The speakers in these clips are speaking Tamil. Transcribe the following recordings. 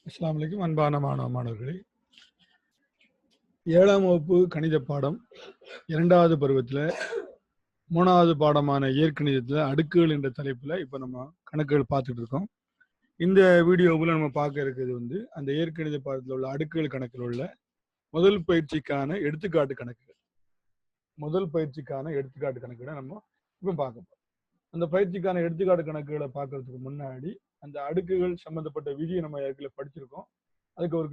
அஸ்ஸலாமு அலைக்கும். அன்பான மாணவர்களே, 7ஆம் வகுப்பு கணித பாடம் 2வது பருவத்தில் 3வது பாடமான இயற்கணிதத்தில் அடுக்குகள் என்ற தலைப்பில் இப்போ நம்ம கணக்குகள் பார்த்துட்டு இருக்கோம். இந்த வீடியோவில் நம்ம பார்க்க இருக்கிறது அந்த இயற்கணித பாடத்தில் உள்ள அடுக்குகள் கணக்கில் உள்ள முதல் பயிற்சிக்கான எடுத்துக்காட்டு கணக்குகள். நம்ம இப்போ பார்க்க போறோம். அந்த பயிற்சிக்கான எடுத்துக்காட்டு கணக்குகளை பார்க்கறதுக்கு முன்னாடி அந்த அடுக்குகள் சம்பந்தப்பட்ட விதியை நம்ம ஏற்கனவே படிச்சிருக்கோம். அதுக்கு ஒரு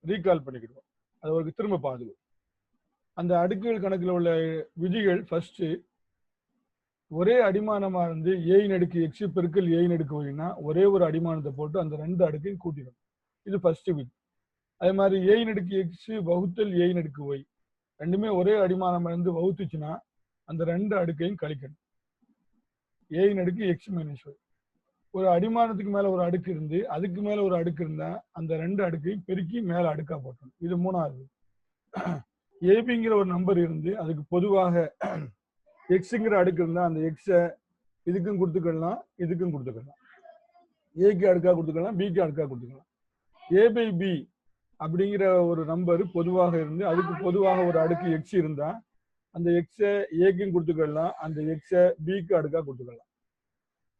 ரீகால் பண்ணிக்கிடுவோம். அது ஒரு திரும்ப பாதுகாப்பு. அந்த அடுக்குகள் கணக்கில் உள்ள விதிகள் ஃபர்ஸ்ட் ஒரே அடிமானமா இருந்து ஏயின் அடுக்கு எக்ஸ் பெருக்கல் ஏயின் அடுக்கு ஒய்னா ஒரே ஒரு அடிமானத்தை போட்டு அந்த ரெண்டு அடுக்கையும் கூட்டிடும். இது ஃபர்ஸ்ட் விதி. அதே மாதிரி ஏயின் அடுக்கு எக்ஸ் வகுத்தல் ஏயின் அடுக்கு ஒய் ரெண்டுமே ஒரே அடிமானமா இருந்து வகுத்துச்சுன்னா அந்த ரெண்டு அடுக்கையும் கழிக்கணும். ஏயின் அடுக்கு எக்ஸ் மைனஸ் ஒய். ஒரு அடிமானத்துக்கு மேல ஒரு அடுக்கு இருந்து அதுக்கு மேல ஒரு அடுக்கு இருந்தா அந்த ரெண்டு அடுக்கையும் பெருக்கி மேல அடுக்கா போட்டணும். இது மூணாவது. ஏபிங்கிற ஒரு நம்பர் இருந்து அதுக்கு பொதுவாக எக்ஸுங்கிற அடுக்கு இருந்தா அந்த எக்ஸை இதுக்கும் கொடுத்துக்கலாம் இதுக்கும் கொடுத்துக்கலாம். ஏக்கு அடுக்கா கொடுத்துக்கலாம் பிக்கு அடுக்கா கொடுத்துக்கலாம். ஏ பை பி அப்படிங்கிற ஒரு நம்பர் பொதுவாக இருந்து அதுக்கு பொதுவாக ஒரு அடுக்கு எக்ஸ் இருந்தா அந்த எக்ஸை ஏக்கும் கொடுத்துக்கலாம் அந்த எக்ஸை பிக்கு அடுக்கா கொடுத்துக்கலாம்.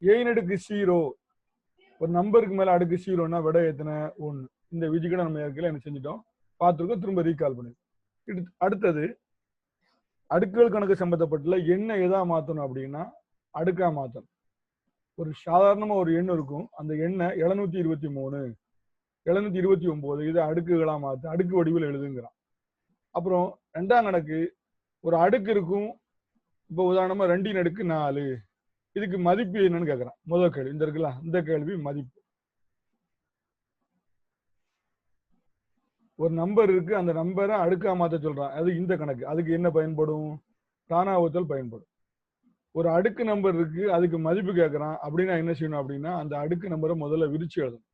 ஏயின் அடுக்கு 0 ஒரு நம்பருக்கு மேல அடுக்கு 0னா விட எத்தனை 1. இந்த விதிகளை நம்ம ஏற்கனவே என்ன செஞ்சிட்டோம் பார்த்துருக்கோம். திரும்ப ரீகால் பண்ணி அடுத்தது அடுக்குகள் கணக்கு சம்பந்தப்பட்டுல எண்ணை எதா மாத்தணும் அப்படின்னா அடுக்கா மாத்தணும். ஒரு சாதாரணமா ஒரு எண் இருக்கும். அந்த எண்ணை 723 729 இதை அடுக்குகளா மாத்து அடுக்கு வடிவில் எழுதுங்கிறான். அப்புறம் ரெண்டாம் கணக்கு ஒரு அடுக்கு இருக்கும். இப்போ உதாரணமா 2 அடுக்கு 4 இதுக்கு மதிப்பு என்னன்னு கேட்கறான். முதல் கேள்வி இந்த இருக்குல்ல இந்த கேள்வி மதிப்பு. ஒரு நம்பர் இருக்கு அந்த நம்பரை அடுக்கா மாத்த சொல்றான். அது இந்த கணக்கு. அதுக்கு என்ன பயன்படும்? தானாவத்தல் பயன்படும். ஒரு அடுக்கு நம்பர் இருக்கு அதுக்கு மதிப்பு கேட்கறான் அப்படின்னா என்ன செய்யணும் அப்படின்னா அந்த அடுக்கு நம்பரை முதல்ல விரிச்சு எழுதணும்.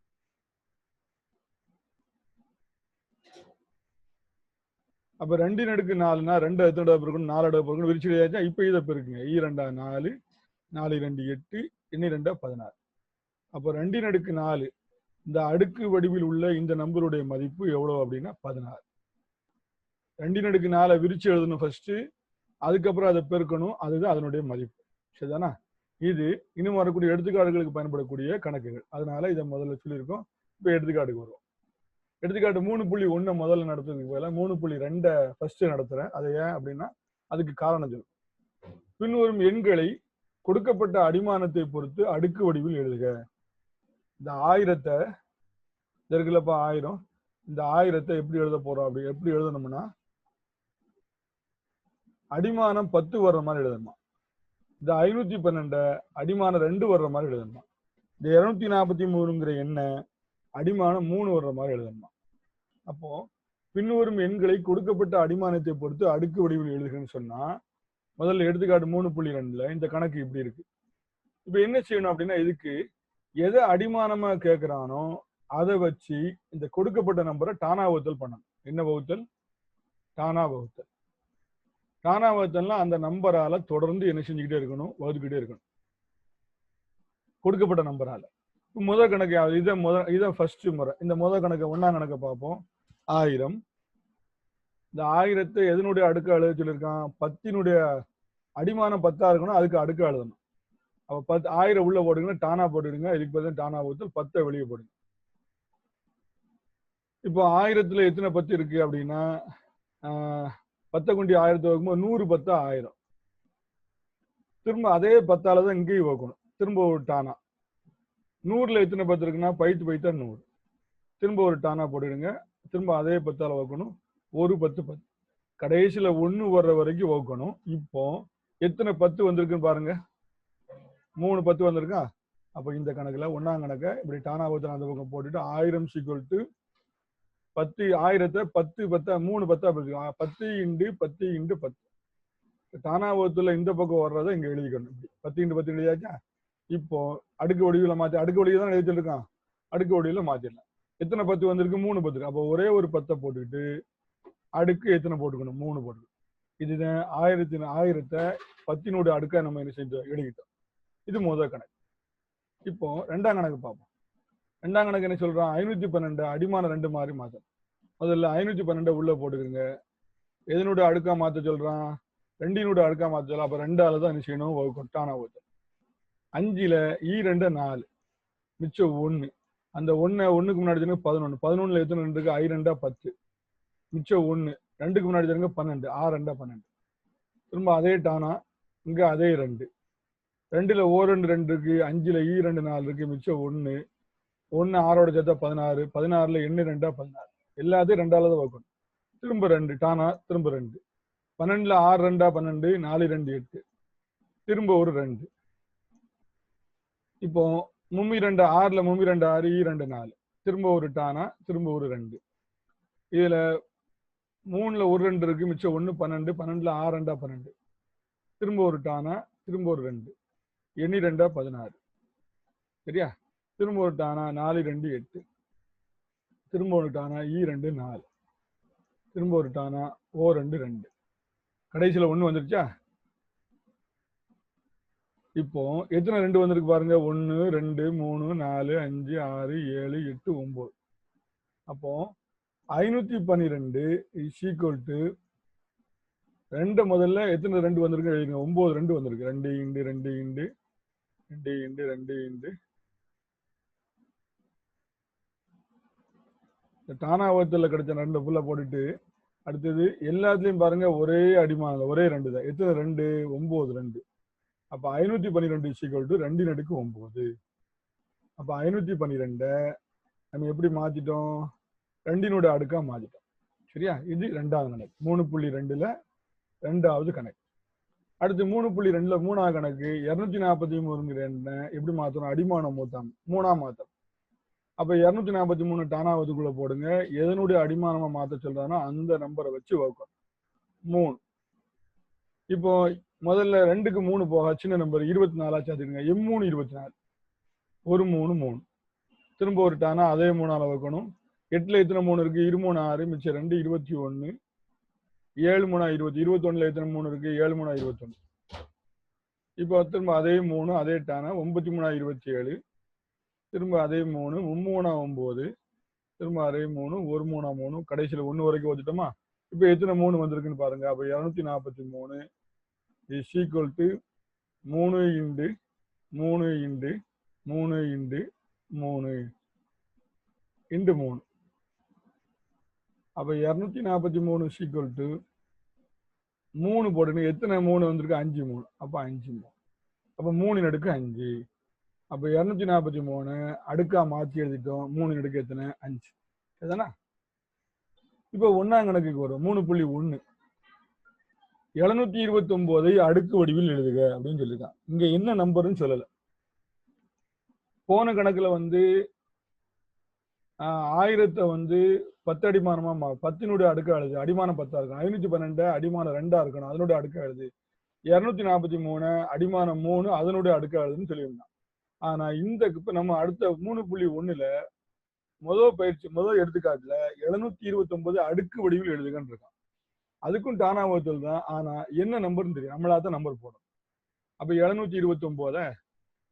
அப்ப 2 அடுக்கு 4னா 2 எத்தனை இருக்கணும் 4 அடுக்கு இருக்கணும் விரிச்சு எழுதியாச்சா. இப்ப இதை பெருக்குங்க. 2 4 4 2 8 2 16. அப்போ 2 அடுக்கு 4 இந்த அடுக்கு வடிவில் உள்ள இந்த நம்பருடைய மதிப்பு எவ்வளவு அப்படின்னா 16. 2 அடுக்கு 4 விரிச்சு எழுதணும் ஃபர்ஸ்ட். அதுக்கப்புறம் அதை பெருக்கணும். அதுதான் அதனுடைய மதிப்பு. சரிதானா? இது இன்னும் வரக்கூடிய எடுத்துக்காட்டுகளுக்கு பயன்படக்கூடிய கணக்குகள். அதனால இதை முதல்ல சொல்லியிருக்கோம். இப்ப எடுத்துக்காட்டுக்கு வருவோம். எடுத்துக்காட்டு 3.1 முதல்ல நடத்துறதுக்கு போல 3.2 ஃபர்ஸ்ட் நடத்துறேன். அது ஏன் அப்படின்னா அதுக்கு காரணம் சொல்லும். பின்வரும் எண்களை கொடுக்கப்பட்ட அடிமானத்தை பொறுத்து அடுக்கு வடிவில் எழுதுக. இந்த 1000 இருக்குல்லப்பா 1000 இந்த 1000 எப்படி எழுத போறோம் அப்படி எப்படி எழுதணும்னா அடிமானம் 10 வர்ற மாதிரி எழுதணுமா. இந்த 512 அடிமானம் 2 வர்ற மாதிரி எழுதணுமா. இந்த 243ங்கிற எண்ணை அடிமானம் 3 வர்ற மாதிரி எழுதணுமா. அப்போ பின்வரும் எண்களை கொடுக்கப்பட்ட அடிமானத்தை பொறுத்து அடுக்கு வடிவில் எழுதுகன்னு சொன்னா முதல்ல எடுத்துக்காட்டு 3.2 இந்த கணக்கு இப்படி இருக்கு. இப்ப என்ன செய்யணும் அப்படின்னா இதுக்கு எதை அடிமானமா கேட்கிறானோ அதை வச்சு இந்த கொடுக்கப்பட்ட நம்பரை டானா வகுத்தல் பண்ணணும். என்ன வகுத்தல்? டானா வகுத்தல். டானா வகுத்தல்னா அந்த நம்பரால தொடர்ந்து என்ன செஞ்சுக்கிட்டே இருக்கணும் வகுத்துக்கிட்டே இருக்கணும் கொடுக்கப்பட்ட நம்பரால. முதல் கணக்கு இதை ஃபர்ஸ்ட் முறை. இந்த முதல் கணக்கை ஒன்னாம் கணக்கை பார்ப்போம். 1000 இந்த 1000 எதனுடைய அடுக்கு எழுத சொல்லியிருக்கான்? 10னுடைய அடிமானம் 10 இருக்கணும் அதுக்கு அடுக்கு எழுதணும். அப்ப 1000 உள்ள போடுங்க டானா போட்டுடுங்க. இதுக்கு பதில் டானா வகுத்தல் 10 வெளியே போடுங்க. இப்போ 1000த்துல எத்தனை 10 இருக்கு அப்படின்னா 10 கொண்டு 1000 வைக்கும்போது 100 10 1000. திரும்ப அதே 10ஆல தான் இங்கேயும் வைக்கணும். திரும்ப ஒரு டானா. 100ல எத்தனை 10 இருக்குன்னா பைத்து பைத்தா 100. திரும்ப ஒரு டானா போட்டுடுங்க. திரும்ப அதே 10ஆல வைக்கணும். ஒரு 10 10 கடைசியில 1 வர்ற வரைக்கும் வைக்கணும். இப்போ எத்தனை 10 வந்திருக்குன்னு பாருங்க. 3 10 வந்திருக்கா. அப்ப இந்த கணக்குல ஒன்னாம் கணக்கை இப்படி டானா வகுத்தல் அந்த பக்கம் போட்டுட்டு 1000 = 10 1000 10 10 3 10 10 × 10 × 10 டானா வகுத்தல இந்த பக்கம் வர்றதை இங்க எழுதிக்கணும். 10 × 10 எழுதியாச்சா. இப்போ அடுக்கு வடிவில் மாத்தி அடுக்கு வடிவில் தான் எழுதிட்டு இருக்கான். அடுக்கு வடிவில் மாத்திடலாம். எத்தனை 10 வந்திருக்கு? 3 10. அப்போ ஒரே ஒரு 10 போட்டுக்கிட்டு அடுக்கு எத்தனை போட்டுக்கணும்? 3 போட்டுக்கணும். இதுதான் 1000 10னுடைய அடுக்கை நம்ம என்ன செஞ்சோம் எழுதிட்டோம். இது முதல் கணக்கு. இப்போ ரெண்டாம் கணக்கு பார்ப்போம். ரெண்டாம் கணக்கு என்ன சொல்றான்? 512 அடிமான 2 மாதிரி மாத்தணும். முதல்ல 512 உள்ள போட்டுக்கிறங்க. எதனுடைய அடுக்கா மாத்த சொல்றான்? 2 அடுக்கா மாத்த சொல்ல. அப்ப 2ஆல தான் என்ன செய்யணும்? வகுக்கணும். டானா வகுத்தல். 5ல ஈ2 4 மிச்சம் 1. அந்த 1 1க்கு முன்னாடி 11. 11ல எத்தனை 2 இருக்கு? I2 10 மிச்சம் 1. 2க்கு முன்னாடி 12. R2 12. திரும்ப அதே டானா இங்க அதே 2. 2ல O2 2 இருக்கு. 5ல ஈ2 4 இருக்கு. மிச்சம் 1. 1 ஆரோட சேர்த்தா 16. 16ல எண்ணு 2 16. எல்லாத்தையும் 2ஆல தான் வகுக்கணும். திரும்ப 2 டானா திரும்ப 2. 12ல R2 12. 4 2 8. திரும்ப ஒரு 2. இப்போ மும்மி 2 6ல மும்மி 2 6 ஈ2 4. திரும்ப ஒரு டானா திரும்ப ஒரு 2. இதுல 3ல ஒரு 2 இருக்கு. மிச்சம் 1 12. 12ல R2 12. திரும்ப ஒரு டானா திரும்ப ஒரு 2. எண்ணி 2 16. சரியா? திரும்ப ஒரு டானா 4 2 8. திரும்ப ஒரு டானா ஈ2 4. திரும்ப ஒரு டானா O2 2. கடைசியில 1 வந்துருச்சா? இப்போ எத்தனை 2 வந்திருக்கு பாருங்க? 1 2 3 4 5 6 7 8 9. அப்போ 512 இஸ் ஈக்குவல் டு 2 முதல்ல எத்தனை 2 வந்திருக்கு எழுதுங்க. 9 2 வந்திருக்கு. 2 இண்டு 2 இண்டு 2 இண்டு 2 இண்டு டானாவத்தில் கிடைச்ச 2 ஃபுல்லா போட்டுட்டு அடுத்தது எல்லாத்துலயும் பாருங்க ஒரே அடிமானம் ஒரே 2 தான். எத்தனை 2? 9 2. அப்ப 512 இஸ் ஈக்குவல் டு 2 அடுக்கு 9. அப்ப 512 நம்ம எப்படி மாத்திட்டோம்? 2 அடுக்கா மாத்திட்டோம். சரியா? இது 2வது கணக்கு. 3.2ல 2வது கணக்கு. அடுத்து 3.2ல 3வது கணக்கு 243 எப்படி மாத்தணும்? அடிமானம் மூத்தாம் 3ஆ மாத்தம். அப்ப 243 டானாவதுக்குள்ள போடுங்க. எதனுடைய அடிமானமா மாத்த சொல்றானோ அந்த நம்பரை வச்சு வகுக்கணும். 3. இப்போ முதல்ல 2க்கு 3 போக சின்ன நம்பர் 24 சேர்த்துக்கங்க. M3 24. ஒரு 3 3. திரும்ப ஒரு டானா அதே 3ஆல வகுக்கணும். 8ல எத்தனை 3 இருக்கு? 23 6 மிச்சம் 2 21. 7 3 20. 21ல எத்தனை 3 இருக்கு? 7 3 21. இப்போ திரும்ப அதே 3 அதே டானா 9 3 27. திரும்ப அதே 3 3 9. திரும்ப அதே 3 1 3 3. கடைசியில 1 வரைக்கும் வந்துட்டோமா? இப்போ எத்தனை 3 வந்திருக்குன்னு பாருங்க. அப்ப 243 is equal to 3 into 3 into 3 into 3 into 3. அப்ப 243 இஸ் ஈக்குவல் டு 3 போடுங்க. எத்தனை 3 வந்திருக்கு? 5 3. அப்ப 5 3. அப்ப 3 அடுக்கு 5. அப்ப 243 அடுக்கா மாற்றி எழுதிட்டோம். 3 அடுக்கு எத்தனை? 5. சரிதானா? இப்போ 1ஆம் கணக்குக்கு வரும். 3.1. 729 அடுக்கு வடிவில் எழுதுக அப்படின்னு சொல்லியிருக்கான். இங்க என்ன நம்பர்னு சொல்லல. போன கணக்குல வந்து 1000 வந்து 10 அடிமானமா 10னுடைய அடுக்கா எழுது. அடிமானம் 10ஆ இருக்கும். 512 அடிமானம் 2ஆ இருக்கணும். அதனுடைய அடுக்கா எழுது. 243 அடிமானம் 3 அதனுடைய அடுக்கா எழுதுன்னு சொல்லியிருந்தான். ஆனா இந்த இப்ப நம்ம அடுத்த 3.1ல முதல் எடுத்துக்காட்டுல 729 அடுக்கு வடிவில் எழுதுகன்னு இருக்கான். அதுக்கும் டானா வகுத்தல் தான். ஆனா என்ன நம்பர்னு தெரியும். நம்மளா தான் நம்பர் போடணும். அப்ப 729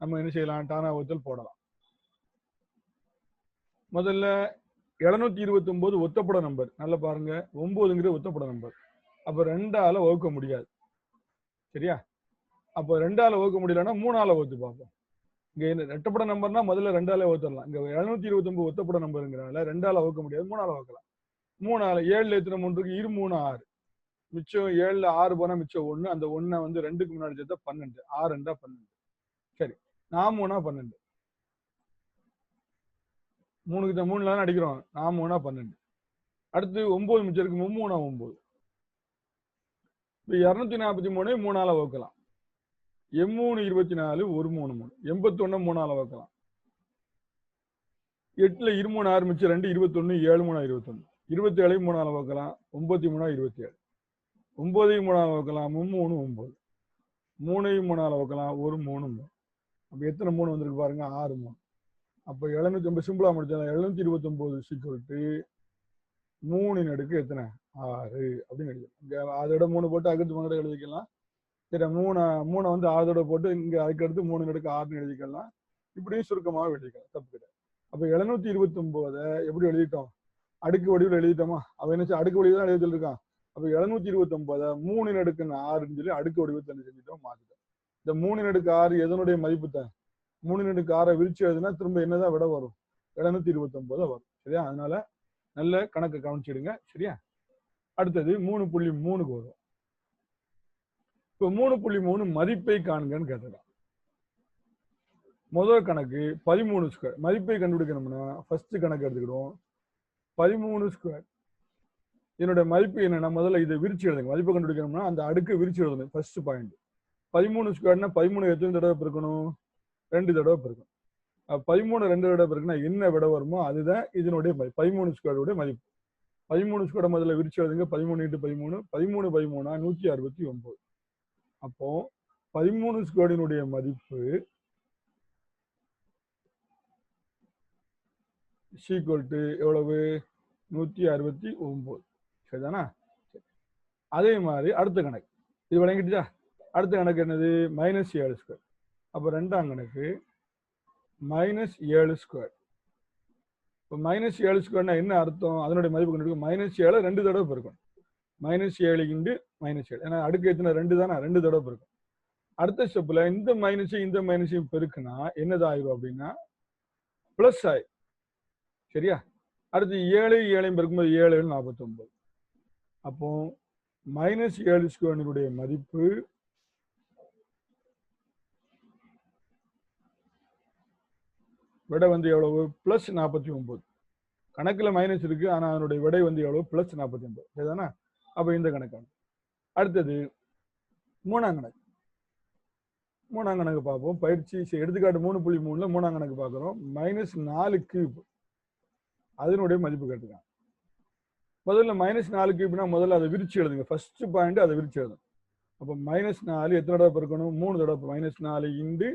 நம்ம என்ன செய்யலாம்? டானா வகுத்தல் போடலாம். முதல்ல 729 ஒத்தப்பட நம்பர். நல்லா பாருங்க. 9ங்கிறது ஒத்தப்பட நம்பர். அப்ப 2ஆல வகுக்க முடியாது. சரியா? அப்ப 2ஆல வகுக்க முடியலன்னா 3ஆல வகுத்து பார்ப்போம். இங்க ரெட்டப்பட நம்பர்னா முதல்ல 2ஆல வகுத்துடலாம். இங்க 729 ஒத்தப்பட நம்பருங்கிறனால 2ஆல வகுக்க முடியாது. 3ஆல வகுக்கலாம். 3ஆல 7ல எத்தனை 3 இருக்கு? 2 3 6. மிச்சம் 7ல 6 போனா மிச்சம் 1. அந்த 1 வந்து 2க்கு முன்னாடி சேர்த்தா 12. 6 2 12. சரி. 4 3 12. 3க்கு 3ல தான் அடிக்கிறோம். 4 3 12. அடுத்து 9 மிச்சம் இருக்கு. 3 9. இப்போ 243 3ஆல வகுக்கலாம். M3 24 1 3 3. 81 3ஆல வகுக்கலாம். 8ல 23 6 மிச்சம் 2 21 7 3 21. 27 3ஆல வகுக்கலாம். 9 3 27. 9 3ஆல வகுக்கலாம். 3 9. 3 3ஆல வகுக்கலாம். 1 3 3. அப்ப எத்தனை 3 வந்திருக்கு பாருங்க? 6 3. அப்ப 750 சிம்பிளா முடிச்சா 729 ஈக்குவல் டு 3 அடுக்கு எத்தனை? 6 அப்படின்னு எழுதிக்கலாம். அதோட 3 போட்டு அடுத்து 3 எழுதிக்கலாம். சரி, 3 வந்து 6 போட்டு இங்க அதுக்கு அடுத்து 3 அடுக்கு 6 எழுதிக்கலாம். இப்படியும் சுருக்கமாக எழுதிக்கலாம். தப்பு கிடையாது. அப்ப 729 எப்படி எழுதிட்டோம்? அடுக்கு வடிவில் எழுதிட்டோமா? அவ என்ன அடுக்கு வடிவில் தான் எழுதி சொல்லியிருக்கான். அப்ப 729 3/6 சொல்லி அடுக்கு வடிவத்தில் என்ன செஞ்சிட்டோம்? மாத்திட்டோம். இந்த 3/6 எதனுடைய மதிப்பு தான்? 3/6 விரிச்சு எழுதுனா திரும்ப என்னதான் விட வரும்? 729 வரும். சரியா? அதனால நல்ல கணக்கு கவனிச்சிடுங்க. சரியா? அடுத்தது 3.3க்கு வரும். இப்ப 3.3 மதிப்பை காண்கன்னு கேட்டதான். முதல் கணக்கு 13 ஸ்கொயர். மதிப்பை கண்டுபிடிக்கணும்னா ஃபர்ஸ்ட் கணக்கு எடுத்துக்கிடுவோம். 13 ஸ்கொயர். என்னோட மதிப்பு என்னன்னா முதல்ல இதை விரிச்சு எழுதுங்க. மதிப்பை கண்டுபிடிக்கணும்னா அந்த அடுக்கு விரிச்சு எழுதணும். First point. 13 ஸ்கொயர்னா 13 எத்தனை தடவை பெருக்கணும்? 2 தடவை பெருக்கணும். 13 2 தடவை பெருக்குனா என்ன விட வருமோ அதுதான் இதனுடைய மதிப்பு. 13 ஸ்கொயருடைய மதிப்பு. 13 ஸ்கொயர் முதல்ல விரிச்சு எழுதுங்க. 13 × 13 13 13 169. அப்போ 13 ஸ்கொயரினுடைய மதிப்பு ஈக்குவல் டு எவ்வளவு? 169. சரிதானா? அதே மாதிரி அடுத்த கணக்கு இது விளங்கிட்டுச்சா? அடுத்த கணக்கு என்னது? -7 ஸ்கொயர். அப்ப ரெண்டாம் கணக்கு -7 ஸ்கொயர். இப்போ -7 ஸ்கொயர்னா என்ன அர்த்தம்? அதனுடைய மதிப்பு கண்டுபிடிக்கும். -7 2 தடவை பெருக்கணும். -7 × -7. ஏன்னா அடுக்கு எத்தனை? 2 தானே? 2 தடவை பெருக்கும். அடுத்த ஸ்டெப்ல இந்த மைனஸையும் பெருக்குனா என்னதாயிரும் அப்படின்னா பிளஸ் ஆயிரும். சரியா? அடுத்து 7 7 பெருக்கும்போது 7 7 49. அப்போ -7 ஸ்கொயரினுடைய மதிப்பு விடை வந்து எவ்வளவு? +49. கணக்குல மைனஸ் இருக்கு, ஆனா அதனுடைய விடை வந்து எவ்வளவு? +49. சரிதானா? அப்ப இந்த கணக்கான அடுத்தது மூணாம் கணக்கு. மூணாம் கணக்கு பார்ப்போம். பயிற்சி எடுத்துக்காட்டு 3.3ல மூணாம் கணக்கு பார்க்கிறோம். -4 கியூப் அதனுடைய மதிப்பு கேட்டுருக்காங்க. முதல்ல -4 கியூப்னா முதல்ல அதை விரிச்சு எழுதுங்க. ஃபர்ஸ்ட் பாயிண்ட் அதை விரிச்சு எழுதுங்க. அப்போ -4 எத்தனை தடவை பெருக்கணும்? 3 தடவை. -4 ×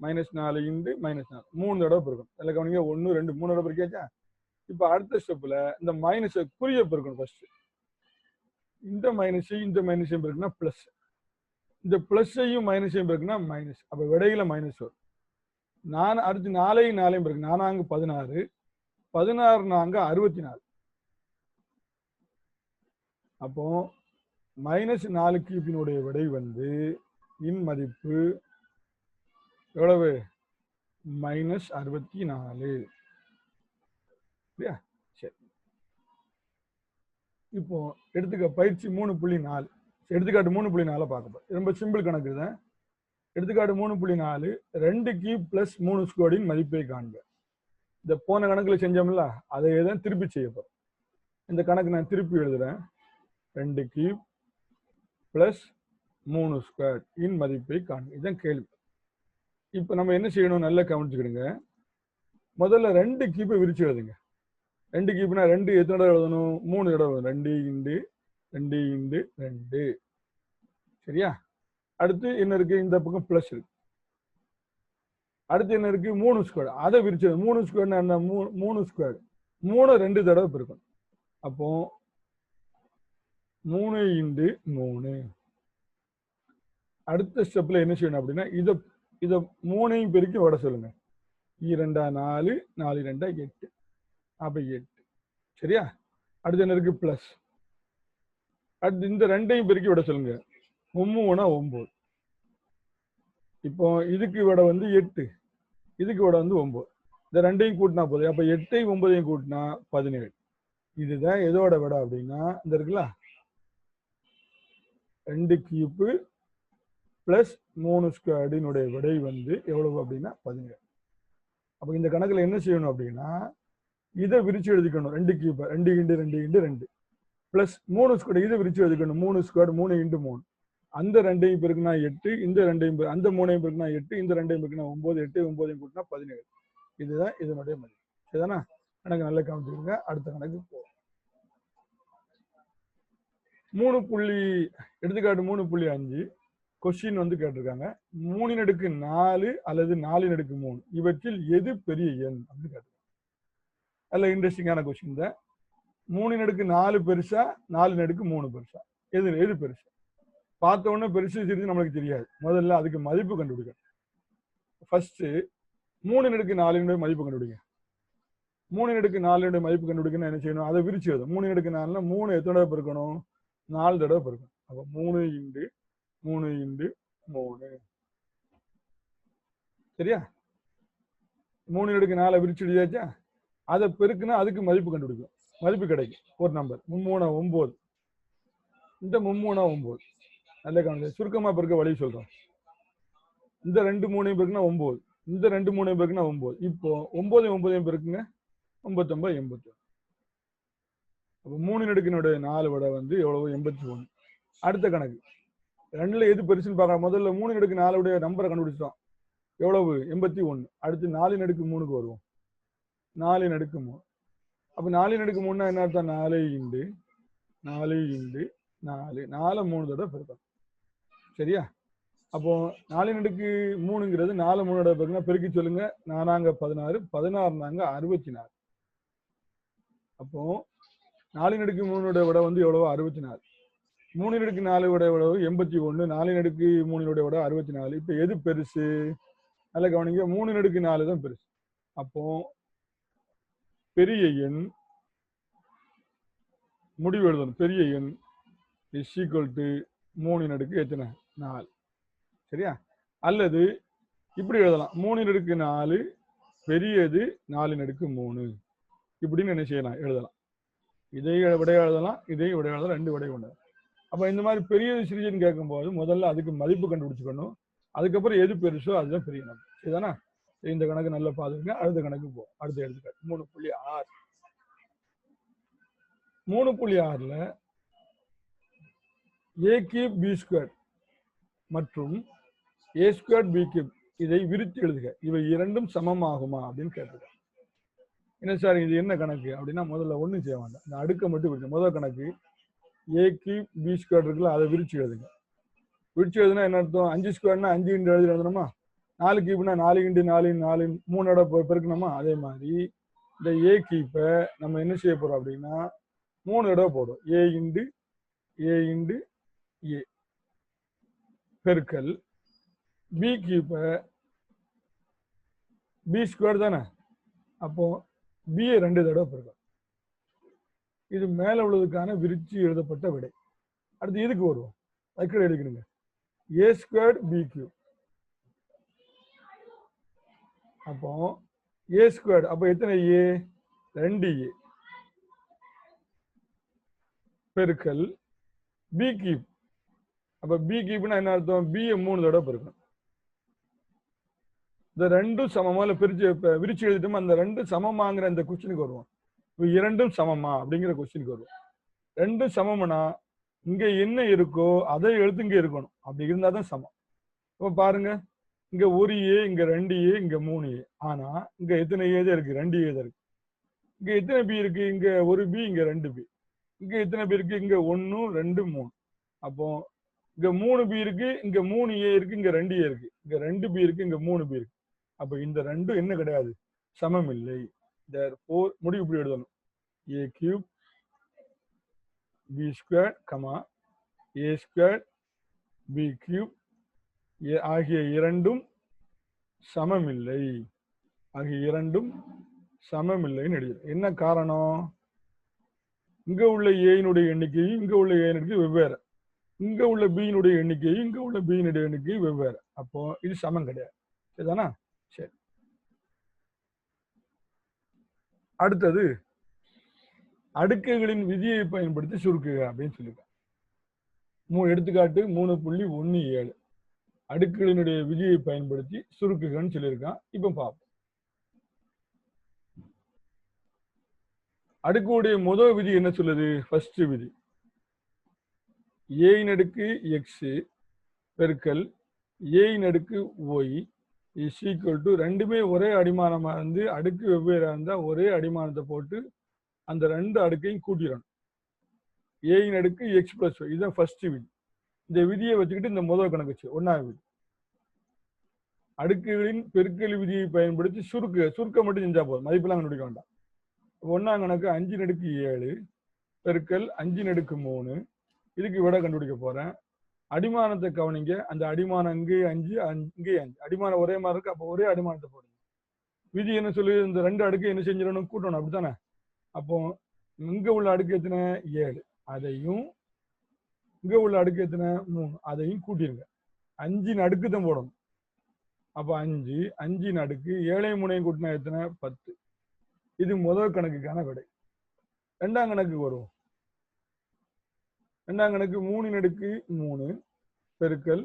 -4 × -4 3 தடவை பெருக்கணும். அதில் கவனிங்க 1 2 3 தடவை பெருக்கியாச்சா? இப்போ அடுத்த ஸ்டெப்ல இந்த மைனஸை குறிய பெருக்கணும். ஃபர்ஸ்ட் இந்த மைனஸையும் பெருக்குனா பிளஸ், இந்த பிளஸையும் மைனஸையும் பெருக்குனா மைனஸ். அப்போ விடையில மைனஸ் வரும். அடுத்து 4 பெருக்கு 4 16 16 64. அப்போ -4 கியூபினுடைய விடை வந்து இன் மதிப்பு எவ்வளவு? -64. சரி. இப்போ எடுத்துக்க பயிற்சி 3.4 எடுத்துக்காட்டு 3.4 பார்க்க. ரொம்ப சிம்பிள் கணக்கு தான். எடுத்துக்காட்டு 3.4 2 கியூப் + 3 ஸ்கொயரின் மதிப்பை காண்க. இந்த போன கணக்குல செஞ்சோம்ல அதை தான் திருப்பி செய்ய போறோம். இந்த கணக்கு நான் திருப்பி எழுதுறேன். 2 கியூப் + 3 ஸ்கொயர் இன் மதிப்பை காண்க. இதுதான் கேள்வி. இப்போ நம்ம என்ன செய்யணும்? நல்லா கவனிச்சுக்கிடுங்க. முதல்ல 2 கியூப்பை விரிச்சு எழுதுங்க. 2 கியூப்னா 2 எத்தனை தடவை எழுதணும்? 3 தடவை எழுதணும். 2 × 2. சரியா? அடுத்து என்ன இருக்கு? இந்த பக்கம் பிளஸ் இருக்கு. அடுத்து என்ன இருக்கு? 3 ஸ்கொயர். அதை விரிச்சு 3 ஸ்கொயர்னா என்ன? 3 ஸ்கொயர் 3 2 தடவை பெருக்கணும். அப்போ 3 × 3. அடுத்த ஸ்டெப்ல என்ன செய்யணும் அப்படின்னா இதை 3ஐயும் பெருக்கி விட சொல்லுங்க. 2 4 4 2 8. அப்ப 8. சரியா? அடுத்து என்ன இருக்கு? பிளஸ். அடுத்து இந்த 2ஐயும் பெருக்கி விட சொல்லுங்க. 3 9. இப்போ இதுக்கு விட வந்து 8, இதுக்கு விட வந்து 9. இந்த 2ஐயும் கூட்டினா போதும். அப்ப 8ஐயும் 9ஐயும் கூட்டினா 17. இதுதான் எதோட விட அப்படின்னா இந்த இருக்குல்ல 2 கியூப் + 3 ஸ்கொயரினுடைய விடை வந்து எவ்வளவு அப்படின்னா 17. அப்ப இந்த கணக்குல என்ன செய்யணும் அப்படின்னா இதை விரிச்சு எழுதிக்கணும். 2 கியூப் 2 × 2 × 2 + 3 ஸ்கொயர் இதை விரிச்சு எழுதிக்கணும். 3 ஸ்கொயர் 3 × 3. அந்த 2ஐயும் பெருக்குனா 8, இந்த 2ஐயும் அந்த 3ஐயும் பெருக்குனா 8, இந்த 2ஐயும் பெருக்குனா 9, 8 9ஐயும் கூட்டினா 17. இதுதான் இதனுடைய மதிப்பு. சரிதானா? கணக்கு நல்லா கவனிச்சுக்கோங்க. அடுத்த கணக்கு போவோம். எடுத்துக்காட்டு 3.5 கொஸ்டின் வந்து கேட்டிருக்காங்க. 3/4 அல்லது 4/3 இவற்றில் எது பெரிய எண் அப்படின்னு கேட்டிருக்காங்க. நல்ல இன்ட்ரெஸ்டிங்கான கொஸ்டின் தான். 3/4 பெருசா 4/3 பெருசா? எது பெருசா? பார்த்த உடனே பெருசு சிறிது நம்மளுக்கு தெரியாது. முதல்ல அதுக்கு மதிப்பு கண்டுபிடிக்கணும். ஃபர்ஸ்ட் 3/4 மதிப்பு கண்டுபிடிங்க. 3/4 மதிப்பு கண்டுபிடிக்கணும் என்ன செய்யணும்? அதை விரிச்சு எழுதும். 3/4 3 எத்தனை தடவை பெருக்கணும்? 4 தடவை பெருக்கணும். அப்போ 3 × 3 × 3. சரியா? 3/4 விரிச்சு எழுதியாச்சா? அதை பெருக்குனா அதுக்கு மதிப்பு கண்டுபிடிக்கும். மதிப்பு கிடைக்கும். ஒரு நம்பர் 3 9. இந்த 3 9. நல்ல கவனிங்க. சுருக்கமா பெருக்க வழி சொல்றோம். இந்த 2 3 பெருக்குனா 9. இந்த 2 3 பெருக்குனா 9. இப்போ 9 9 பெருக்குங்க 99 81. அப்போ 3/4 விட வந்து எவ்வளவு? 81. அடுத்த கணக்கு 2ல எது பெருசுன்னு பார்க்கலாம். முதல்ல 3/4 நம்பரை கண்டுபிடிச்சிட்டோம். எவ்வளவு? 81. அடுத்து 4/3க்கு வருவோம். 4/3. அப்ப 4/3 என்ன அர்த்தம்? 4 × 4 × 4 4 3 தடவை பெருக்கணும். சரியா? அப்போ 4/3ங்கிறது 4 3 தடவை பெருக்கினா பெருக்கி சொல்லுங்க. 4 16 16 64. அப்போ 4/3 விட வந்து எவ்வளவு? 64. 3/4 விட எவ்வளவு? 81. 4/3 விட 64. இப்ப எது பெருசு? நல்ல கவனிங்க. 3/4 தான் பெருசு. அப்போ பெரிய எண் முடிவு எழுதணும். பெரிய எண் இஸ் ஈக்குவல் டு 3/4. சரியா? அல்லது இப்படி எழுதலாம். 3/4 பெரியது 4/3. இப்படின்னு என்ன செய்யலாம்? எழுதலாம். இதை விட எழுதலாம், இதை விட எழுதலாம். 2 விடை உண்டு. அப்ப இந்த மாதிரி பெரியது சிறியதுன்னு கேட்கும்போது முதல்ல அதுக்கு மதிப்பு கண்டுபிடிச்சுக்கணும். அதுக்கப்புறம் எது பெருசோ அதுதான் பெரிய நம்பர். இதுதானே? இந்த கணக்கு நல்லா பாத்துங்க. அடுத்த கணக்கு போகும். அடுத்த எடுத்துக்காட்டு 3.6. 3.6ல a³ b² மற்றும் a² b³ இதை விரித்து எழுதுக. இவை இரண்டும் சமமாகுமா அப்படின்னு கேட்டுருக்க. என்ன சார் இது என்ன கணக்கு அப்படின்னா, முதல்ல ஒண்ணும் செய்ய வேண்டாம். இந்த அடுக்க மட்டும் விரிச்சு முதல் கணக்கு a³ b² இருக்குல்ல, அதை விரிச்சு எழுதுங்க. விரிச்சு எழுதுனா என்ன அர்த்தம்? 5² 5 × எழுதணுமா? 4³ 4 × 4 4 3 பெருக்கணுமா? அதே மாதிரி இந்த a³ நம்ம என்ன செய்ய போறோம் அப்படின்னா 3 தடவை போடும். a × a பெருக்கல் b³ b² தானே. அப்போ b 2 தடவை பெருக்கல். இது மேல உள்ளதுக்கான விரிச்சு எழுதப்பட்ட விடை. அடுத்து இதுக்கு வருவோம். அதுக்கு எழுதிக்கணுங்க. a² b³. அப்போ a². அப்போ எத்தனை a? 2a பெருக்கல் b³. அப்ப b³ என்ன அர்த்தம்? b 3 தடவை பெருக்கணும். இந்த ரெண்டும் சமமா இல்ல விரிச்சு எழுதிட்டோம். அந்த ரெண்டும் சமமாங்கிற அந்த கொஸ்டினுக்கு வருவோம். இரண்டும் சமமா அப்படிங்கிற கொஸ்டினுக்கு வருவோம். ரெண்டும் சமம்னா இங்க என்ன இருக்கோ அதை எழுத்து இங்க இருக்கணும். அப்படி இருந்தா தான் சமம். இப்ப பாருங்க, இங்க 1a, இங்க 2a, இங்க 3a. ஆனா இங்க எத்தனை a தான் இருக்கு? 2a தான் இருக்கு. இங்க எத்தனை b இருக்கு? இங்க 1b, இங்க 2b. இங்க எத்தனை b இருக்கு? இங்க 1 2 3. அப்போ இங்க 3b இருக்கு, இங்க 3a இருக்கு, இங்க 2a இருக்கு, இங்க 2b இருக்கு, இங்க 3b இருக்கு. அப்ப இந்த ரெண்டும் என்ன கிடையாது? சமம் இல்லை. therefore முடிவு இப்படி எழுதணும். a³ b² a² b³ ஆகிய இரண்டும் சமமில்லை. ஆகிய இரண்டும் சமமில்லைன்னு எழுதுறோம். என்ன காரணம்? இங்க உள்ள a-னுடைய எண்ணிக்கையும் இங்க உள்ள a எண்ணிக்கை வெவ்வேறு. இங்க உள்ள b-னுடைய எண்ணிக்கையும் இங்க உள்ள b-னுடைய எண்ணிக்கையும் வெவ்வேறு. அப்போ இது சமம் கிடையாது. சரிதானா? சரி. அடுத்தது அடுக்குகளின் விதியை பயன்படுத்தி சுருக்குக அப்படின்னு சொல்லிருக்காங்க. எடுத்துக்காட்டு 3.17 அடுக்குகளினுடைய விதியை பயன்படுத்தி சுருக்குகன்னு சொல்லியிருக்கான். இப்ப பார்ப்போம். அடுக்குடைய முதல் விதி என்ன சொல்லுது? ஃபர்ஸ்ட் விதி a⁻x பெருக்கல் a⁻y இஸ் ஈக்குவல் டு, ரெண்டுமே ஒரே அடிமானமா இருந்து அடுக்கு வெவ்வேறா இருந்தா ஒரே அடிமானத்தை போட்டு அந்த ரெண்டு அடுக்கையும் கூட்டிடணும். a⁻x + y இதுதான் ஃபர்ஸ்ட் விதி. இந்த விதியை வச்சுக்கிட்டு இந்த முதல் கணக்கு வச்சு 1வது விதி அடுக்குகளின் பெருக்கல் விதியை பயன்படுத்தி சுருக்க மட்டும் செஞ்சா போதும். மதிப்பெல்லாம் கண்டுபிடிக்க வேண்டாம். 1ஆம் கணக்கு 5⁻7 பெருக்கல் 5⁻3. இதுக்கு விட கண்டுபிடிக்க போறேன். அடிமானத்தை கவனிங்க. அந்த அடிமானம் இங்கே 5 இங்கே 5 அடிமானம் ஒரே மாதிரி இருக்கு. அப்போ ஒரே அடிமானத்தை போடுங்க. விதி என்ன சொல்லு, இந்த ரெண்டு அடுக்கு என்ன செஞ்சிடணும், கூட்டணும். அப்படித்தானே? அப்போ இங்க உள்ள அடுக்கு எத்தனை, 7, அதையும் இங்க உள்ள அடுக்கு எத்தனை, 3, அதையும் கூட்டிருங்க. 5 அடுக்கு தான் போடணும். அப்ப 5, 5 அடுக்கு 7 3 கூட்டினா எத்தனை, 10. இது முதல் கணக்குக்கான விடை. ரெண்டாம் கணக்கு வரும். ரெண்டாம் கணக்கு 3 அடுக்கு 3 பெருக்கல்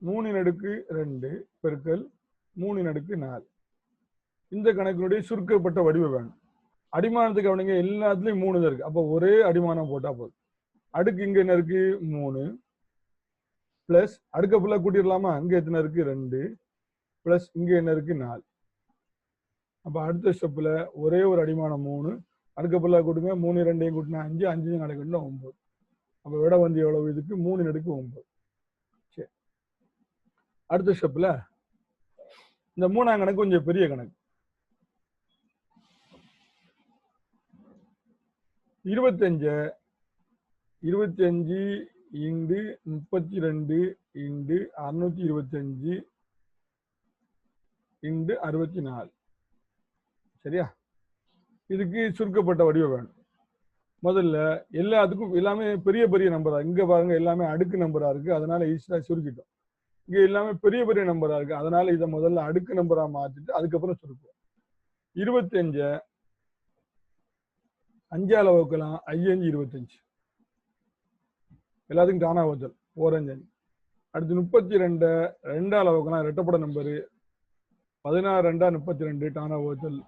3 அடுக்கு 2 பெருக்கல் 3 அடுக்கு 4. இந்த கணக்கினுடைய சுருக்கப்பட்ட வடிவம் வேணும். அடிமானத்துக்கு அவனுங்க எல்லாத்துலயும் 3 தான் இருக்கு. அப்போ ஒரே அடிமானம் போட்டா போதும். அடுக்கு இங்க என்ன இருக்கு, 3 பிளஸ் அடுக்க ஃபுல்லா கூட்டிடலாமா, இங்க எத்தனை இருக்கு, 2 பிளஸ் இங்க என்ன இருக்கு, 4. அப்ப அடுத்த ஸ்டெப்ல ஒரே ஒரு அடிமானம் 3, அடுக்க ஃபுல்லா கூட்டுங்க, 3 2 கூட்டினா 5, 5 4 கூட்டினா 9. அப்ப விட வந்து எவ்வளவு, இதுக்கு 3 அடுக்கு 9. சரி, அடுத்த ஸ்டெப்ல இந்த 3ஆம் கணக்கு கொஞ்சம் பெரிய கணக்கு. 25 இன்டு 32 இன்டு 625 இன்டு 64. சரியா? இதுக்கு சுருக்கப்பட்ட வடிவம் வேணும். முதல்ல எல்லாத்துக்கும் எல்லாமே பெரிய பெரிய நம்பரா, இங்க பாருங்க எல்லாமே அடுக்கு நம்பரா இருக்கு, அதனால ஈஸியா சுருக்கிட்டோம். இங்க எல்லாமே பெரிய பெரிய நம்பரா இருக்கு, அதனால இதை முதல்ல அடுக்கு நம்பரா மாத்திட்டு அதுக்கப்புறம் சுருக்குவோம். 25 5ஆல வகுக்கலாம், 5 25 எல்லாத்துக்கும் தானா வகுத்தல், 4 5 5. அடுத்து 32 2ஆல வகுக்கலாம், ரெட்டப்பட நம்பரு, 16 2 32 தானா வகுத்தல்,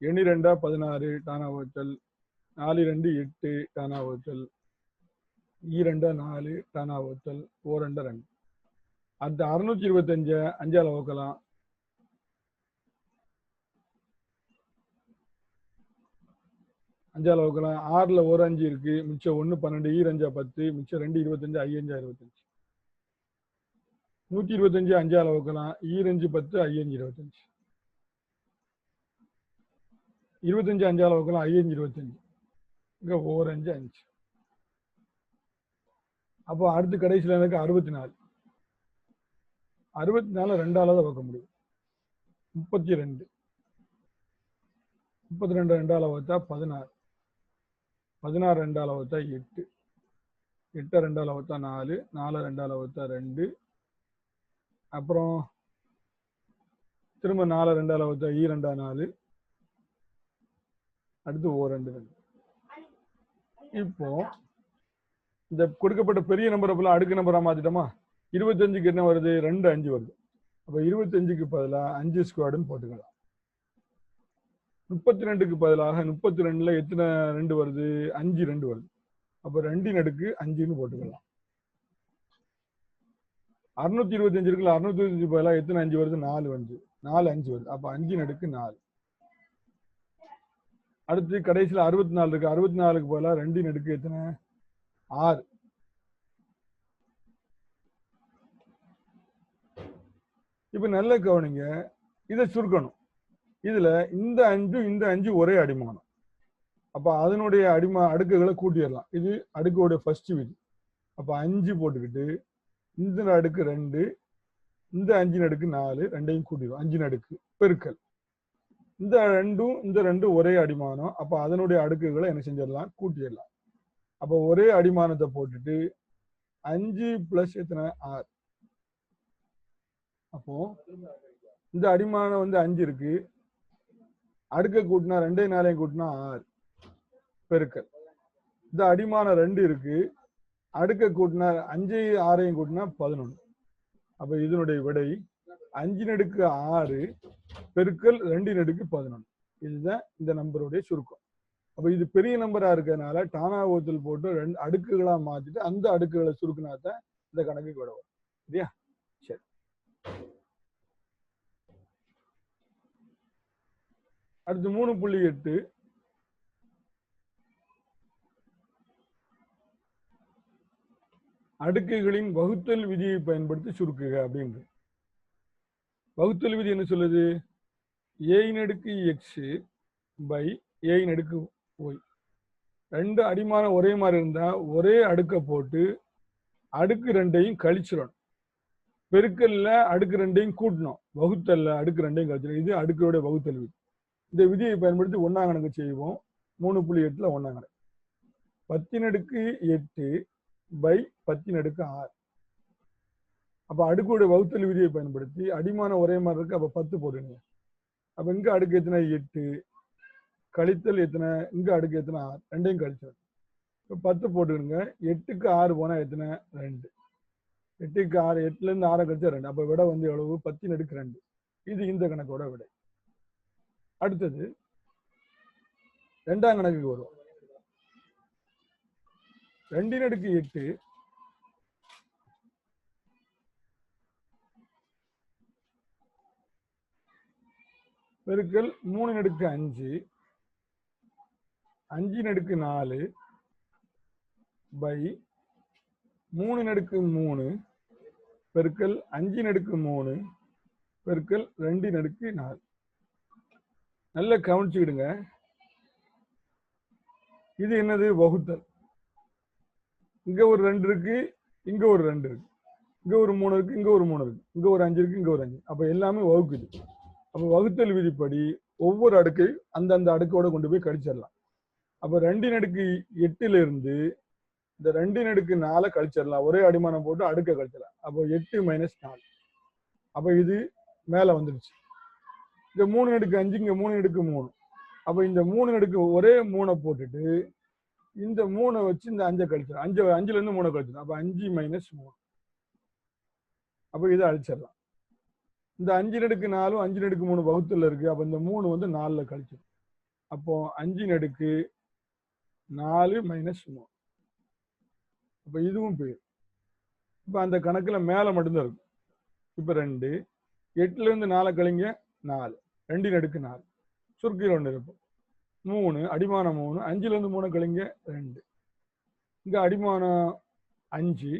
எணி 2 16 தானா வகுத்தல், 4 2 8 தானா வகுத்தல், 2 4 தானா வகுத்தல், 4 2 2. அடுத்து 625 5ஆல வகுக்கலாம், 5ஆல வகுக்கலாம், 6ல ஒரு 5 இருக்கு, மிச்சம் 1 12, 2 10, மிச்சம் 2 25, 5 25. 125 5ஆல வகுக்கலாம், 2 10, 5 25. 25 5ஆல வகுக்கலாம், 5 25, இங்க 4 5 5. அப்போ அடுத்து கடைசியில் எனக்கு 64. 64 2ஆல தான் வகுக்க முடியும். 32 2ஆல வகுத்தா 16, 16 2ஆல வகுத்தா 8, 8 2ஆல வகுத்தா 4, 4 2ஆல வகுத்தா 2, அப்புறம் திரும்ப 4 2ஆல வகுத்தா 2 4, அடுத்து 1 2 2. இப்போ இந்த கொடுக்கப்பட்ட பெரிய நம்பரை போல அடுக்கு நம்பரா மாத்திட்டோமா. 25க்கு என்ன வருது, 2 5 வருது. அப்ப 25க்கு பதிலாக 5 ஸ்கொயர்டுன்னு போட்டுக்கலாம். 32க்கு பதிலாக 32ல எத்தனை 2 வருது, 5 2 வருது. அப்ப 2 அடுக்கு 5ன்னு போட்டுக்கலாம். 625 இருக்குல்ல, 625 பதிலாக எத்தனை 5 வருது, 4 5 4 5 வருது. அப்ப 5 அடுக்கு 4. அடுத்து கடைசியில் 64 இருக்கு, 64க்கு பதிலாக 2 அடுக்கு எத்தனை, 6. இப்ப நல்ல கவனிங்க, இதை சுருக்கணும். இதுல இந்த 5 இந்த 5 ஒரே அடிமானம். அப்ப அதனுடைய அடுக்குகளை கூட்டிடலாம். இது அடுக்குடைய ஃபர்ஸ்ட் விதி. அப்ப 5 போட்டுக்கிட்டு இந்த அடுக்கு 2, இந்த 5 அடுக்கு 4, ரெண்டையும் கூட்டிடுவோம். 5 அடுக்கு பெருக்கல் இந்த 2 ஒரே அடிமானம். அப்ப அதனுடைய அடுக்குகளை என்ன செஞ்சிடலாம், கூட்டிடலாம். அப்ப ஒரே அடிமானத்தை போட்டுட்டு 5 பிளஸ் எத்தனை, 6. அப்போ இந்த அடிமானம் வந்து 5 இருக்கு, அடுக்க கூட்டினா 2 4 கூட்டினா 6 பெருக்கல் இந்த அடிமானம் 2 இருக்கு, அடுக்க கூட்டினா 5 6 கூட்டினா 11. அப்ப இதனுடைய விடை 5 அடுக்கு 6 பெருக்கல் 2 அடுக்கு 11. இதுதான் இந்த நம்பருடைய சுருக்கம். அப்ப இது பெரிய நம்பரா இருக்கிறதுனால டானா வகுத்தல் போட்டு 2 அடுக்குகளா மாத்திட்டு அந்த அடுக்குகளை சுருக்கினாதான் இந்த கணக்குக்கு விட வரும். சரியா? சரி, அடுத்து 3.8 அடுக்குகளின் வகுத்தல் விதியை பயன்படுத்தி சுருக்குக அப்படின்னு. வகுத்தல் விதி என்ன சொல்லுது, a அடுக்கு x பை a அடுக்கு y. 2 அடிமானம் ஒரே மாதிரி இருந்தா ஒரே அடுக்க போட்டு அடுக்கு 2ஐயும் கழிச்சிடணும். பெருக்கல்ல அடுக்கு ரெண்டையும் கூட்டணும், வகுத்தல்ல அடுக்கு ரெண்டையும் கழிச்சிடும். இது அடுக்கோட வகுத்தல் விதி. இந்த விதியை பயன்படுத்தி ஒன்னாம் கணக்கு செய்வோம். 3.8ல ஒன்னாம் கணக்கு 10⁻8 by 10⁻6. அப்ப அடுக்கோட வகுத்தல் விதியை பயன்படுத்தி அடிமானம் ஒரே மாதிரி இருக்கு, அப்ப 10 போடுங்க. அப்ப இங்க அடுக்கு எத்தனை 8 கழித்தல் எத்தனை, இங்க அடுக்கு எத்தனை 6, ரெண்டையும் கழிச்சிடும். இப்ப 10 போட்டுருங்க. 8க்கு 6 போனா எத்தனை 2, 8க்கு 6, 8ல இருந்து 6 கழிச்சா 2. அப்ப விடை வந்து எவ்வளவு 10⁻2. இது இந்த கணக்கோட விடை. அடுத்தது ரெண்டாம் கணக்குக்கு வரும். 2⁻8 பெருக்கல் 3⁻5 5⁻4 by 3⁻3 பெருக்கல் 5⁻3 பெருக்கல் 2⁻4. நல்லா கவனிச்சுக்கிடுங்க. இது என்னது வகுத்தல். இங்க ஒரு 2 இருக்கு, இங்க ஒரு 2 இருக்கு, இங்க ஒரு 3 இருக்கு, இங்க ஒரு 3 இருக்கு, இங்க ஒரு 5 இருக்கு, இங்க ஒரு 5. அப்ப எல்லாமே வகுக்குது. அப்ப வகுத்தல் விதிப்படி ஒவ்வொரு அடுக்கை அந்தந்த அடுக்கோட கொண்டு போய் கழிச்சிடலாம். அப்ப 2⁻8ல இருந்து இந்த 2⁻4 கழிச்சிடலாம். ஒரே அடிமானம் போட்டு அடுக்க கழிச்சிடலாம். அப்போ 8 - 4. அப்ப இது மேல வந்துருச்சு. இந்த 3⁻5 இங்க 3⁻3. அப்ப இந்த 3 ஒரே 3 போட்டுட்டு இந்த 3 வச்சு இந்த 5 கழிச்சிடும். 5ல இருந்து 3 கழிச்சிடும். அப்ப 5 - 3. அப்ப இதை அழிச்சிடலாம். இந்த 5⁻4 5⁻3 வகுத்துல இருக்கு. அப்ப இந்த 3 வந்து 4ல கழிச்சிடும். அப்போ 5⁻4 - 3. அப்ப இதுவும் போயிடும். இப்ப அந்த கணக்குல மேல மட்டும்தான் இருக்கும். இப்ப 2 8ல இருந்து 4 கழிங்க 4, 2⁻4 சுருக்கில் 1 இருக்கும். 3 அடிமானம் 3, 5ல இருந்து 3 கழிங்க 2. இங்க அடிமானம் 5,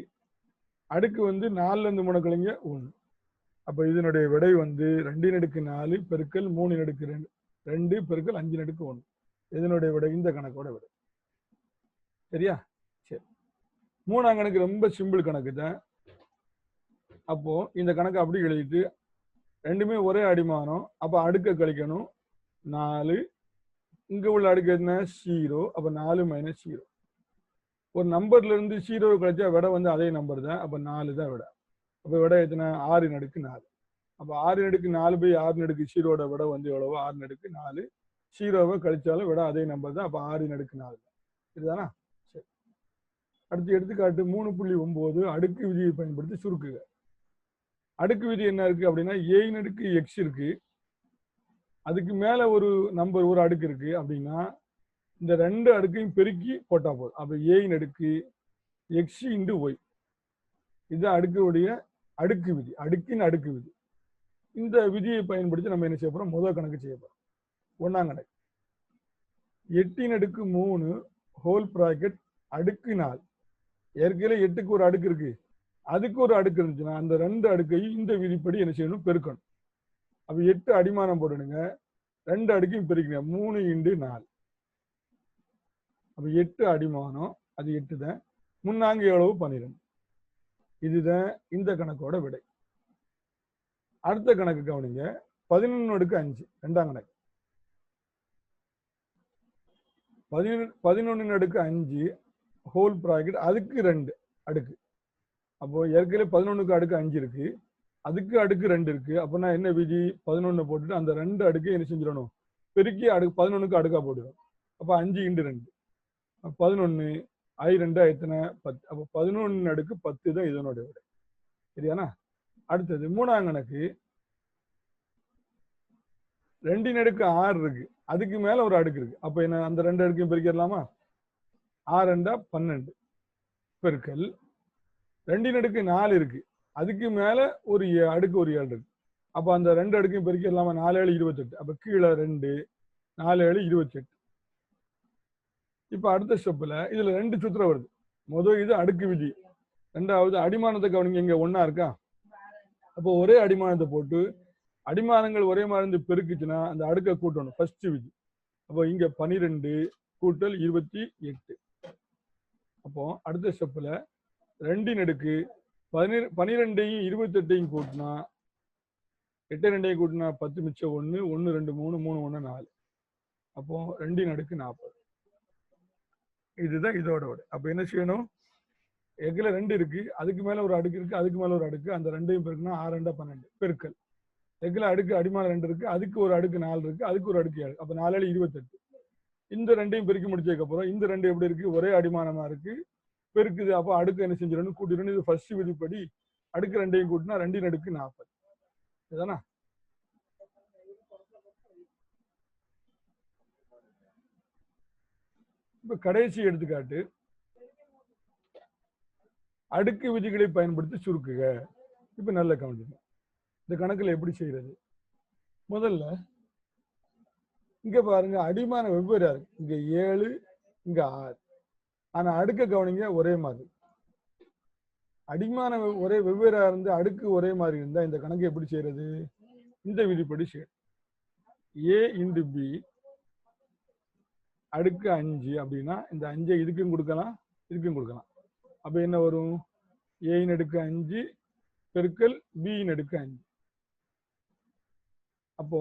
அடுக்கு வந்து 4ல இருந்து 3 கழிங்க 1. அப்ப இதனுடைய விடை வந்து 2⁻4 பெருக்கல் 3⁻2 2 பெருக்கல் 5⁻1. இதனுடைய விடை இந்த கணக்கோட விடை. சரியா? சரி. மூணாம் கணக்கு ரொம்ப சிம்பிள் கணக்கு தான். அப்போ இந்த கணக்கு அப்படி எழுதிட்டு ரெண்டுமே ஒரே அடிமானம். அப்ப அடுக்க கழிக்கணும் 4. இங்க உள்ள அடுக்கு என்ன 0. அப்ப 4 - 0. ஒரு நம்பர்ல இருந்து 0 கழிச்சா விடை வந்து அதே நம்பர் தான். அப்ப 4 தான் விடை. அப்ப விடை எத்தனை 6⁻4. அப்ப 6⁻4 by 6⁻0 விடை வந்து எவ்வளவு 6⁻4. 0வை கழிச்சாலும் விட அதே நம்பர் தான். அப்ப 6⁻4. இதுதானா? சரி. அடுத்து எடுத்துக்காட்டு 3.9 அடுக்கு விதியை பயன்படுத்தி சுருக்குக. அடுக்கு விதி என்ன இருக்கு அப்படின்னா a⁻x இருக்கு, அதுக்கு மேல ஒரு நம்பர் ஒரு அடுக்கு இருக்கு அப்படின்னா இந்த 2 அடுக்கையும் பெருக்கி போட்டா போதும். அப்ப a⁻x × y. இது அடுக்குடைய அடுக்கு விதி, அடுக்கின் அடுக்கு விதி. இந்த விதியை பயன்படுத்தி நம்ம என்ன செய்ய போறோம், முதல் கணக்கு செய்ய போறோம். ஒன்னாம் கணக்கு 8⁻3 ஹோல் பிராக்கெட் அடுக்கு 4. ஏற்கனவே 8க்கு ஒரு அடுக்கு இருக்கு, அதுக்கு ஒரு அடுக்கு இருந்துச்சுன்னா அந்த 2 அடுக்கையும் இந்த விதிப்படி என்ன செய்யணும், பெருக்கணும். அப்ப 8 அடிமானம் போட்டுடுங்க, 2 அடுக்கையும் பெருக்கீங்க 3 × 4. அப்ப 8 அடிமானம், அது 8 தான். முன்னாங்க எவ்வளவு 12. இதுதான் இந்த கணக்கோட விடை. அடுத்த கணக்கு கவனிங்க 11/5 ரெண்டாம் கணக்கு 11/5 ஹோல் பிராக்கெட் அதுக்கு 2 அடுக்கு. அப்போ ஏற்கனவே 11க்கு அடுக்கு 5 இருக்கு, அதுக்கு அடுக்கு 2 இருக்கு. அப்படின்னா என்ன விதி, 11 போட்டுட்டு அந்த 2 அடுக்கு என்ன செஞ்சிடணும், பெருக்கி அடுக்கு 11க்கு அடுக்கா போட்டுடும். அப்ப 5 × 2 11 I2 எத்தனை 10. அப்போ 11/10 தான் இதனுடைய விடை. சரியானா? அடுத்தது மூணாம் கணக்கு 2⁻6 இருக்கு, அதுக்கு மேல ஒரு அடுக்கு இருக்கு. அப்ப என்ன அந்த 2 அடுக்கையும் பெருக்கிடலாமா? 6 × 12 பெருக்கல் 2⁻4 இருக்கு, அதுக்கு மேல ஒரு அடுக்கு ஒரு 7 இருக்கு. அப்ப அந்த 2 அடுக்கையும் பெருக்கிடலாமா? 4 7 28. அப்ப கீழே 2 4 7 28. இப்ப அடுத்த ஸ்டெப்ல இதுல 2 சுத்திரம் வருது. முதல் இது அடுக்கு விதி, ரெண்டாவது அடிமானத்தை கவனிங்க, இங்க 1 இருக்கா? அப்போ ஒரே அடிமானத்தை போட்டு அடிமானங்கள் ஒரே மாதிரி இருந்து பெருக்குச்சுன்னா அந்த அடுக்கை கூட்டணும், ஃபர்ஸ்ட் விதி. அப்போ இங்க 12 கூட்டல் 28. அப்போ அடுத்த ஸ்டெப்ல 2 அடுக்கு 12ஐயும் 28ஐயும் கூட்டினா 8 2ஐயும் கூட்டினா 10 மிச்சம் 1 1 2 3 3 1 4. அப்போ 2/40. இதுதான் இதோட விட. அப்ப என்ன செய்யணும்? எக்ல 2 இருக்கு, அதுக்கு மேல ஒரு அடுக்கு இருக்கு, அதுக்கு மேல ஒரு அடுக்கு, அந்த 2ஐயும் பெருக்குனா 6 2 12 பெருக்கல். எக்ல அடுக்கு அடிமான 2 இருக்கு, அதுக்கு ஒரு அடுக்கு 4 இருக்கு, அதுக்கு ஒரு அடுக்கு 7. அப்ப 4 7 28. இந்த 2ஐயும் பெருக்கி முடிச்சதுக்கு அப்புறம் இந்த 2 எப்படி இருக்கு? ஒரே அடிமானமா இருக்கு, பெருக்குது. அப்போ அடுக்கு என்ன செஞ்சிடணும்? கூட்டிடணும். இது ஃபர்ஸ்ட் விதிப்படி. அடுக்கு 2ஐயும் கூட்டினா 2/40. இதுதானா? இப்ப கடைசி எடுத்துக்காட்டு, அடுக்கு விதிகளை பயன்படுத்தி சுருக்குக. இப்ப நல்ல கவனிங்க. இந்த கணக்குல எப்படி செய்யறது? முதல்ல இங்க பாருங்க, அடிமான வெவ்வேறா இருக்கு. இங்க 7, இங்க 6. ஆனா அடுக்க கவனிங்க, ஒரே மாதிரி. அடிமான ஒரே வெவ்வேறா இருந்து அடுக்கு ஒரே மாதிரி இருந்தா இந்த கணக்கு எப்படி செய்யறது? இந்த விதிப்படி செய்யணும். a × b அடுக்கு 5 அப்படின்னா இந்த 5ஐ இதுக்கும் கொடுக்கலாம், இதுக்கும் கொடுக்கலாம். அப்ப என்ன வரும்? a/5 பெருக்கல் b/5. அப்போ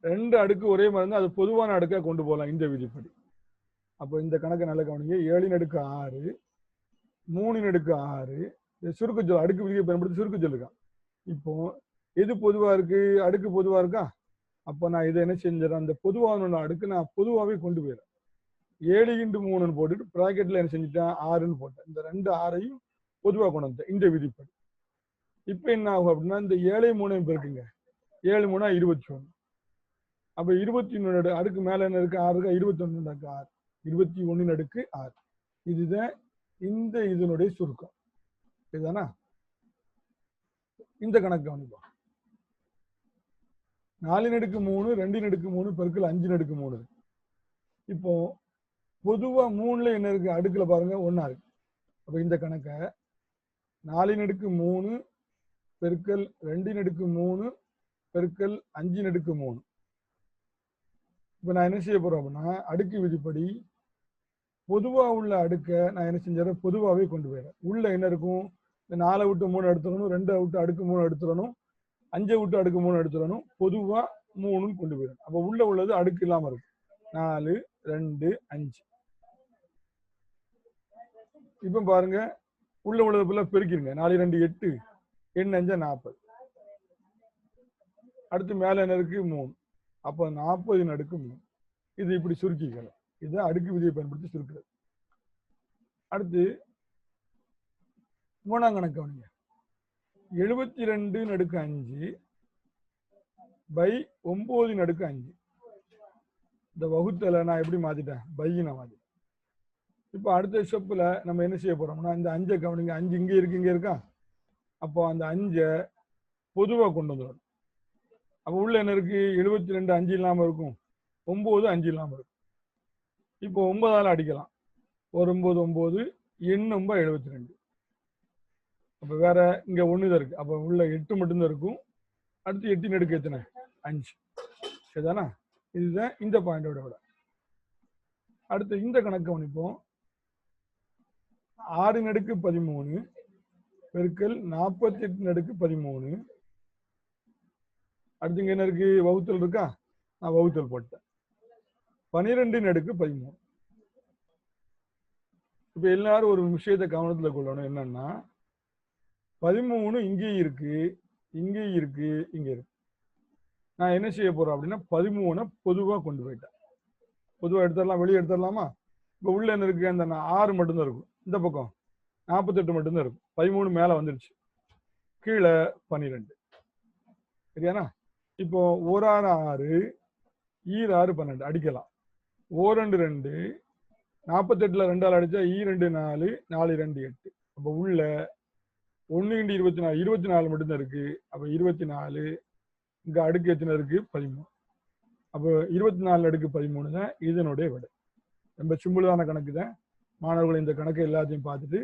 2 அடுக்கு ஒரே மாதிரி இருந்தா அது பொதுவான அடுக்கா கொண்டு போகலாம் இந்த விதிப்படி. அப்போ இந்த கணக்கை நல்ல கவனிங்க. 7/6 3/6 சுருக்க சொல் அடுக்கு விதியை பயன்படுத்தி சுருக்க சொல்லிருக்கான். இப்போ எது பொதுவா இருக்கு? அடுக்கு பொதுவா இருக்கா? அப்ப நான் இதை என்ன செஞ்சிடறேன்? அந்த பொதுவான அடுக்கு நான் பொதுவாவே கொண்டு போயிடுறேன். 7/3 போட்டுட்டு பிராக்கெட்ல என்ன செஞ்சுட்டேன்? 6ன்னு போட்டேன். இந்த 2 6ஐயும் பொதுவா கொண்டு வந்தேன் இந்த விதிப்படி. இப்ப என்ன ஆகும் அப்படின்னா, இந்த 7 3 பெருக்குங்க. 7 3 21. அப்ப 21 அடுக்கு மேல என்ன இருக்கு? 6 இருக்கா? 21 அடுக்கு 6. 21 அடுக்கு 6. இதுதான் இந்த இதனுடைய சுருக்கம். இதுதானா? இந்த கணக்கு கவனிப்போம். 4/3 2/3 பெருக்கல் 5/3. இப்போ பொதுவா 3ல என்ன இருக்கு? அடுக்குல பாருங்க 1 இருக்கு. அப்ப இந்த கணக்கை 4/3 பெருக்கல் 2/3 பெருக்கல் 5/3. இப்ப நான் என்ன செய்ய போறேன் அப்படின்னா, அடுக்கு விதிப்படி பொதுவா உள்ள அடுக்கை நான் என்ன செஞ்சேன்? பொதுவாவே கொண்டு போயிடுறேன். உள்ள என்ன இருக்கும்? இந்த 4 விட்டு 3 எடுத்துடணும், 2 விட்டு அடுக்கு 3 எடுத்துடணும், 5 விட்டு அடுக்கு 3 எடுத்துடணும், பொதுவா 3ன்னு கொண்டு போயிடணும். அப்ப உள்ள உள்ளது அடுக்கு இல்லாம இருக்கு. 4 2 5. இப்ப பாருங்க, உள்ள உள்ளது போல பெருக்கிருங்க. 4 2 8, 8 5 40. அடுத்து மேல என்ன இருக்கு? 3. அப்ப 40/3. இது இப்படி சுருக்கிக்கணும். இது அடுக்கு விதியை பயன்படுத்தி சுருக்கிறது. அடுத்து 3ஆம் கணக்கு கவனிங்க. 72/5 பை 9/5. இந்த வகுத்தலை நான் எப்படி மாத்திட்டேன்? பையினை மாத்திட்டேன். இப்ப அடுத்த ஸ்டெப்ல நம்ம என்ன செய்ய போறோம்னா, இந்த 5ஐ கவனிங்க. 5 இங்க இருக்கு, இங்க இருக்கா? அப்போ அந்த 5ஐ பொதுவா கொண்டு வந்துடணும். அப்ப உள்ள என்ன இருக்கு? 72 5 இல்லாம இருக்கும், 9 5 இல்லாம இருக்கும். இப்போ 9ஆல அடிக்கலாம். 1 9 9 எண்ணு 72. அப்ப வேற இங்க 1 தான் இருக்கு. அப்ப உள்ள 8 மட்டும்தான் இருக்கும். அடுத்து 8/2 எத்தனை? 5. சரிதானா? இதுதான் இந்த பாயிண்டோட விட. அடுத்து இந்த கணக்கு கவனிப்போம். 6/13 பெருக்கல் 48/13. அடுத்து இங்க என்ன இருக்கு? வகுத்தல் இருக்கா? நான் வகுத்தல் போட்டேன். 12/13. இப்ப எல்லாரும் ஒரு விஷயத்தை கவனத்துல கொள்ளணும். என்னன்னா, 13 இங்கேயும் இருக்கு, இங்கேயும் இருக்கு, இங்க இருக்கு. நான் என்ன செய்ய போறேன் அப்படின்னா, 13 பொதுவா கொண்டு போயிட்டேன். பொதுவா எடுத்துடலாம், வெளியே எடுத்துடலாமா? இப்ப உள்ள என்ன இருக்கு? அந்த 6 மட்டும்தான் இருக்கும். இந்த பக்கம் 48 மட்டும்தான் இருக்கும். 13 மேல வந்துருச்சு, கீழே 12. சரியானா? இப்போ 1 6 6 ஈர் 6 12 அடிக்கலாம். 1 2 2 48ல 2ஆல் அடிச்சா 2 4 4 2 8. அப்ப உள்ள 1 × 24 24 மட்டும்தான் இருக்கு. அப்ப 24 இங்க அடுக்கு எத்தனை இருக்கு? 13. அப்போ 24/13 தான் இதனுடைய விடை. ரொம்ப சிம்பிளான கணக்கு தான். மாணவர்கள் இந்த கணக்கு எல்லாத்தையும் பார்த்துட்டு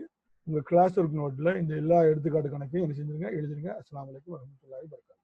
உங்க கிளாஸ் ஒர்க் நோட்ல இந்த எல்லா எடுத்துக்காட்டு கணக்கையும் என்ன செஞ்சிருங்க? எழுதிருங்க. அஸ்ஸலாமு அலைக்கும் வரஹ்மத்துல்லாஹி வபரகாத்துஹு.